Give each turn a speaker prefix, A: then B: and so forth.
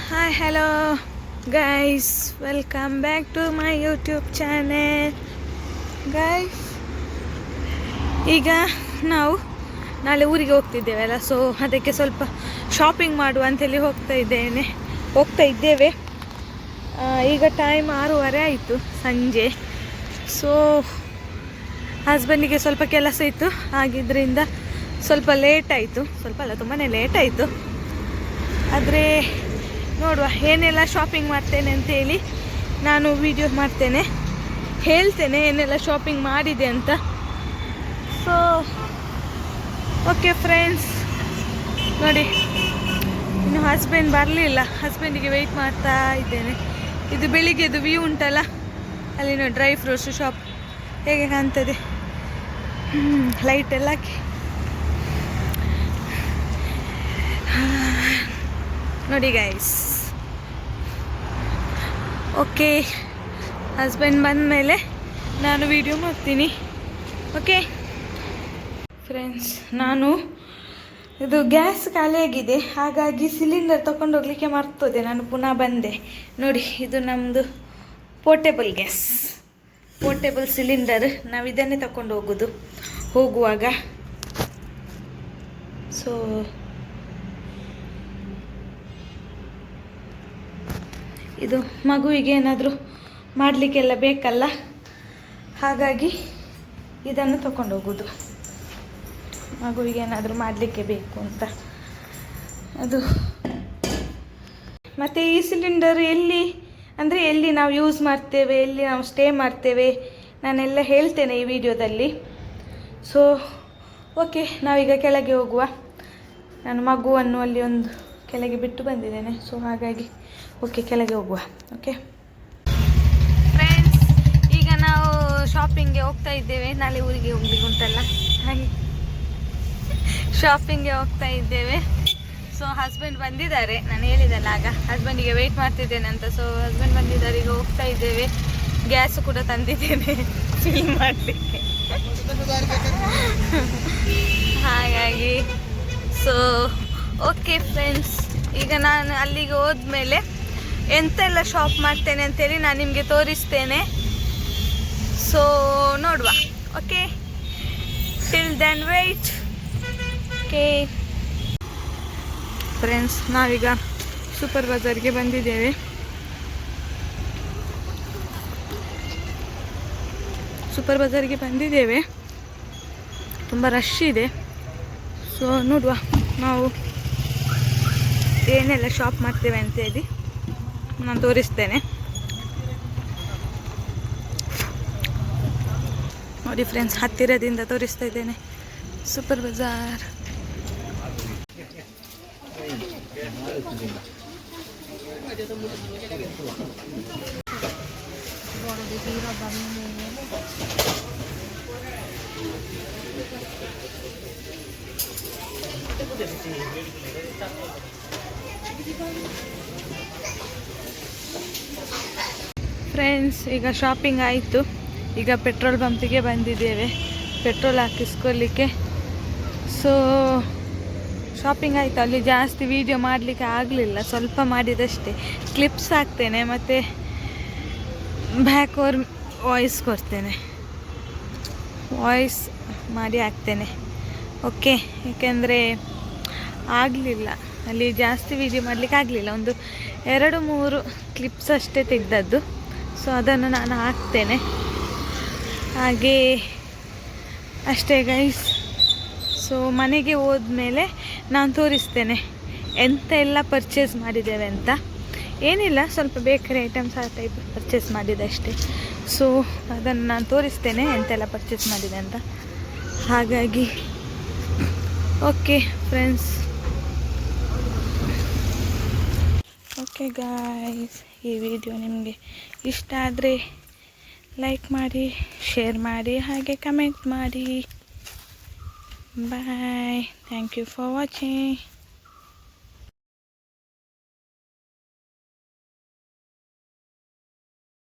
A: Hi, hello guys, welcome back to my YouTube channel. Guys, ಈಗ ನಾವು ನಾಳೆ ಊರಿಗೆ ಹೋಗ್ತಿದ್ದೇವಲ್ಲ, ಸೊ ಅದಕ್ಕೆ ಸ್ವಲ್ಪ ಶಾಪಿಂಗ್ ಮಾಡುವ ಅಂತೇಳಿ ಹೋಗ್ತಾ ಇದ್ದೇವೆ. ಈಗ ಟೈಮ್ 6:30 ಆಯಿತು ಸಂಜೆ. ಸೊ ಹಸ್ಬೆಂಡಿಗೆ ಸ್ವಲ್ಪ ಕೆಲಸ ಇತ್ತು, ಆಗಿದ್ದರಿಂದ ಸ್ವಲ್ಪ ಲೇಟ್ ಆಯಿತು. ಸ್ವಲ್ಪ ಅಲ್ಲ, ತುಂಬಾ ಲೇಟ್ ಆಯಿತು. ಆದರೆ ನೋಡುವ ಏನೆಲ್ಲ ಶಾಪಿಂಗ್ ಮಾಡ್ತೇನೆ ಅಂತೇಳಿ ನಾನು ವಿಡಿಯೋ ಮಾಡ್ತೇನೆ, ಹೇಳ್ತೇನೆ ಏನೆಲ್ಲ ಶಾಪಿಂಗ್ ಮಾಡಿದೆ ಅಂತ. ಸೊ ಓಕೆ ಫ್ರೆಂಡ್ಸ್, ನೋಡಿ ಇನ್ನು ಹಸ್ಬೆಂಡ್ ಬರಲಿಲ್ಲ, ಹಸ್ಬೆಂಡಿಗೆ ವೆಯ್ಟ್ ಮಾಡ್ತಾ ಇದ್ದೇನೆ. ಇದು ಬೆಳಿಗ್ಗೆದು ವ್ಯೂ ಉಂಟಲ್ಲ, ಅಲ್ಲಿ ನೋಡಿ ಡ್ರೈ ಫ್ರೂಟ್ಸ್ ಶಾಪ್ ಹೇಗೆ ಕಾಣ್ತದೆ, ಲೈಟ್ ಎಲ್ಲ ಹಾಕಿ ನೋಡಿ ಗೈಸ್. ಓಕೆ, ಹಸ್ಬೆಂಡ್ ಬಂದ ಮೇಲೆ ನಾನು ವಿಡಿಯೋ ಮಾಡ್ತೀನಿ. ಓಕೆ ಫ್ರೆಂಡ್ಸ್, ನಾನು ಇದು ಗ್ಯಾಸ್ ಖಾಲಿಯಾಗಿದೆ, ಹಾಗಾಗಿ ಸಿಲಿಂಡರ್ ತಗೊಂಡು ಹೋಗ್ಲಿಕ್ಕೆ ಮರ್ತೋದೆ. ನಾನು ಪುನಃ ಬಂದೆ. ನೋಡಿ, ಇದು ನಮ್ಮದು ಪೋರ್ಟೇಬಲ್ ಗ್ಯಾಸ್, ಪೋರ್ಟೇಬಲ್ ಸಿಲಿಂಡರ್. ನಾವು ಇದನ್ನೇ ತಗೊಂಡು ಹೋಗುವಾಗ. ಸೊ ಇದು ಮಗುವಿಗೆ ಏನಾದರೂ ಮಾಡಲಿಕ್ಕೆಲ್ಲ ಬೇಕಲ್ಲ, ಹಾಗಾಗಿ ಇದನ್ನು ತಗೊಂಡು ಹೋಗೋದು. ಮಗುವಿಗೆ ಏನಾದರೂ ಮಾಡಲಿಕ್ಕೆ ಬೇಕು ಅಂತ ಅದು. ಮತ್ತು ಈ ಸಿಲಿಂಡರ್ ಎಲ್ಲಿ ನಾವು ಯೂಸ್ ಮಾಡ್ತೇವೆ, ಎಲ್ಲಿ ನಾವು ಸ್ಟೇ ಮಾಡ್ತೇವೆ, ನಾನೆಲ್ಲ ಹೇಳ್ತೇನೆ ಈ ವಿಡಿಯೋದಲ್ಲಿ. ಸೊ ಓಕೆ, ನಾವೀಗ ಕೆಳಗೆ ಹೋಗುವ. ನಾನು ಮಗುವನ್ನು ಅಲ್ಲಿ ಒಂದು ಕೆಳಗೆ ಬಿಟ್ಟು ಬಂದಿದ್ದೇನೆ, ಸೊ ಹಾಗಾಗಿ ಓಕೆ, ಕೆಳಗೆ ಹೋಗುವ. ಓಕೆ ಫ್ರೆಂಡ್ಸ್, ಈಗ ನಾವು ಶಾಪಿಂಗ್ಗೆ ಹೋಗ್ತಾ ಇದ್ದೇವೆ. ನಾಳೆ ಊರಿಗೆ ಹೋಗ್ಲಿಕ್ಕೆ ಉಂಟಲ್ಲ, ಹಾಗೆ ಶಾಪಿಂಗ್ಗೆ ಹೋಗ್ತಾ ಇದ್ದೇವೆ. ಸೊ ಹಸ್ಬೆಂಡ್ ಬಂದಿದ್ದಾರೆ, ನಾನು ಹೇಳಿದಲ್ಲ ಆಗ ಹಸ್ಬೆಂಡಿಗೆ ವೆಯ್ಟ್ ಮಾಡ್ತಿದ್ದೇನೆ ಅಂತ. ಸೊ ಹಸ್ಬೆಂಡ್ ಬಂದಿದ್ದಾರೆ, ಈಗ ಹೋಗ್ತಾ ಇದ್ದೇವೆ. ಗ್ಯಾಸ್ ಕೂಡ ತಂದಿದ್ದೇನೆ ಫಿಲ್ ಮಾಡಲಿಕ್ಕೆ, ಹಾಗಾಗಿ. ಸೊ ಓಕೆ ಫ್ರೆಂಡ್ಸ್, ಈಗ ನಾನು ಅಲ್ಲಿಗೆ ಹೋದ್ಮೇಲೆ ಎಂತೆಲ್ಲ ಶಾಪ್ ಮಾಡ್ತೇನೆ ಅಂತೇಳಿ ನಾನು ನಿಮಗೆ ತೋರಿಸ್ತೇನೆ. ಸೊ ನೋಡುವ. Okay, till then wait. Okay friends, ನಾವೀಗ ಸೂಪರ್ ಬಜಾರ್ಗೆ ಬಂದಿದ್ದೇವೆ. ಸೂಪರ್ ಬಜಾರ್ಗೆ ಬಂದಿದ್ದೇವೆ, ತುಂಬ ರಶ್ ಇದೆ. ಸೊ ನೋಡುವ ನಾವು ಏನೆಲ್ಲ ಶಾಪ್ ಮಾಡ್ತೇವೆ ಅಂತೇಳಿ ನಾನು ತೋರಿಸ್ತೇನೆ. ನೋಡಿ ಫ್ರೆಂಡ್ಸ್, ಹತ್ತಿರದಿಂದ ತೋರಿಸ್ತಾ ಇದ್ದೇನೆ ಸೂಪರ್ ಬಜಾರ್. ಫ್ರೆಂಡ್ಸ್, ಈಗ ಶಾಪಿಂಗ್ ಆಯಿತು. ಈಗ ಪೆಟ್ರೋಲ್ ಪಂಪಿಗೆ ಬಂದಿದ್ದೇವೆ ಪೆಟ್ರೋಲ್ ಹಾಕಿಸ್ಕೊಳ್ಳಿಕ್ಕೆ. ಸೊ ಶಾಪಿಂಗ್ ಆಯಿತು. ಅಲ್ಲಿ ಜಾಸ್ತಿ ವೀಡಿಯೋ ಮಾಡಲಿಕ್ಕೆ ಆಗಲಿಲ್ಲ, ಸ್ವಲ್ಪ ಮಾಡಿದಷ್ಟೇ. ಕ್ಲಿಪ್ಸ್ ಹಾಕ್ತೇನೆ ಮತ್ತು ಬ್ಯಾಕ್ ಓವರ್ ವಾಯ್ಸ್ ಕೊಡ್ತೇನೆ, ವಾಯ್ಸ್ ಮಾಡಿ ಹಾಕ್ತೇನೆ. ಓಕೆ, ಏಕೆಂದರೆ ಆಗಲಿಲ್ಲ, ಅಲ್ಲಿ ಜಾಸ್ತಿ ವೀಡಿಯೋ ಮಾಡಲಿಕ್ಕೆ ಆಗಲಿಲ್ಲ. ಒಂದು 2-3 ಕ್ಲಿಪ್ಸ್ ಅಷ್ಟೇ ತೆಗೆದದ್ದು. ಸೊ ಅದನ್ನು ನಾನು ಹಾಕ್ತೇನೆ, ಹಾಗೆ ಅಷ್ಟೇ ಗೈಸ್. ಸೊ ಮನೆಗೆ ಹೋದ್ಮೇಲೆ ನಾನು ತೋರಿಸ್ತೇನೆ ಎಂತ ಎಲ್ಲ ಪರ್ಚೇಸ್ ಮಾಡಿದ್ದೇವೆ ಅಂತ. ಏನಿಲ್ಲ, ಸ್ವಲ್ಪ ಬೇಕರಿ ಐಟಮ್ಸ್ ಆ ಟೈಪ್ ಪರ್ಚೇಸ್ ಮಾಡಿದೆ ಅಷ್ಟೇ. ಸೊ ಅದನ್ನು ನಾನು ತೋರಿಸ್ತೇನೆ ಎಂತೆಲ್ಲ ಪರ್ಚೇಸ್ ಮಾಡಿದೆ ಅಂತ. ಹಾಗಾಗಿ ಓಕೆ ಫ್ರೆಂಡ್ಸ್. ಓಕೆ ಗಾಯ್ಸ್, ಈ ವಿಡಿಯೋ ನಿಮಗೆ ಇಷ್ಟ ಆದರೆ ಲೈಕ್ ಮಾಡಿ, ಶೇರ್ ಮಾಡಿ, ಹಾಗೆ ಕಮೆಂಟ್ ಮಾಡಿ. ಬಾಯ್, ಥ್ಯಾಂಕ್ ಯು ಫಾರ್ ವಾಚಿಂಗ್.